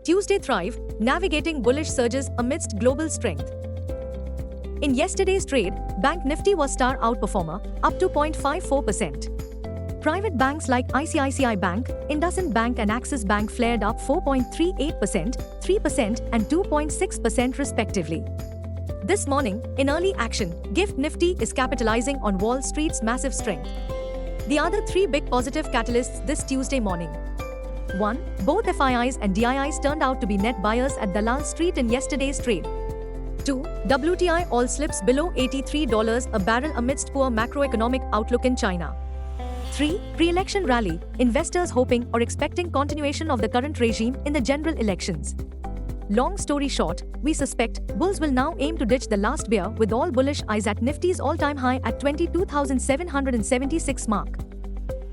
Tuesday Thrive, navigating bullish surges amidst global strength. In yesterday's trade, Bank Nifty was star outperformer, up 2.54%. Private banks like ICICI Bank, IndusInd Bank and Axis Bank flared up 4.38%, 3% and 2.6% respectively. This morning, in early action, GIFT Nifty is capitalizing on Wall Street's massive strength. The other three big positive catalysts this Tuesday morning. 1. Both FIIs and DIIs turned out to be net buyers at Dalal Street in yesterday's trade. 2. WTI oil slips below $83 a barrel amidst poor macroeconomic outlook in China. 3. Pre-election rally, investors hoping or expecting continuation of the current regime in the general elections. Long story short, we suspect bulls will now aim to ditch the last bear with all bullish eyes at Nifty's all-time high at 22,776 mark.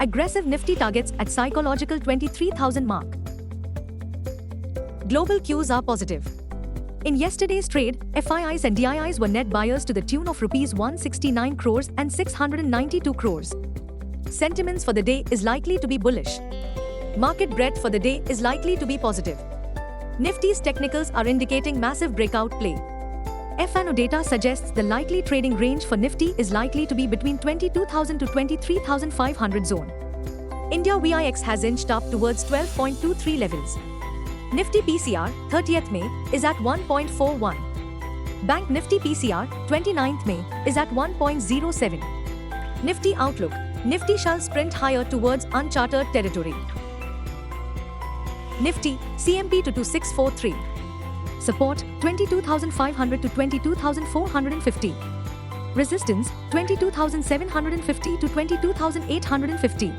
Aggressive Nifty targets at psychological 23,000 mark. Global cues are positive. In yesterday's trade, FIIs and DIIs were net buyers to the tune of Rs 169 crores and 692 crores. Sentiments for the day is likely to be bullish. Market breadth for the day is likely to be positive. Nifty's technicals are indicating massive breakout play. FNO data suggests the likely trading range for Nifty is likely to be between 22,000 to 23,500 zone. India VIX has inched up towards 12.23 levels. Nifty PCR, 30th May, is at 1.41. Bank Nifty PCR, 29th May, is at 1.07. Nifty outlook, Nifty shall sprint higher towards uncharted territory. Nifty, CMP to 2643. Support, 22,500 to 22,450. Resistance, 22,750 to 22,850.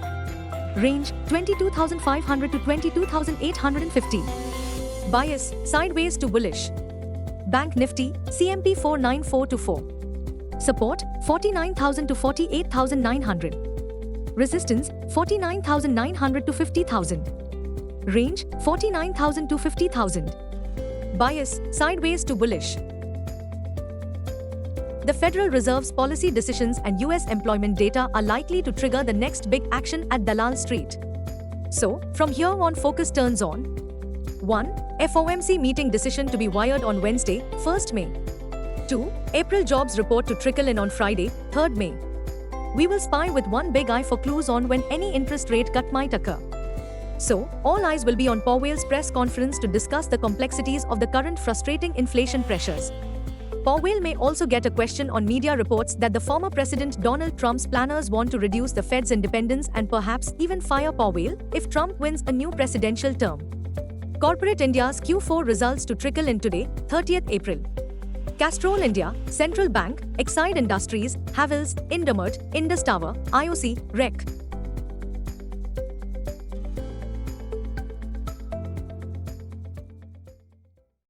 Range, 22,500 to 22,850. Bias, sideways to bullish. Bank Nifty, CMP 49424. Support, 49,000 to 48,900. Resistance, 49,900 to 50,000. Range, 49,000 to 50,000. Bias, sideways to bullish. The Federal Reserve's policy decisions and US employment data are likely to trigger the next big action at Dalal Street. So, from here on focus turns on 1. FOMC meeting decision to be wired on Wednesday, 1st May. 2. April jobs report to trickle in on Friday, 3rd May. We will spy with one big eye for clues on when any interest rate cut might occur. So, all eyes will be on Powell's press conference to discuss the complexities of the current frustrating inflation pressures. Powell may also get a question on media reports that the former President Donald Trump's planners want to reduce the Fed's independence and perhaps even fire Powell if Trump wins a new presidential term. Corporate India's Q4 results to trickle in today, 30th April. Castrol India, Central Bank, Exide Industries, Havells, Indomart, Indus Tower, IOC, REC.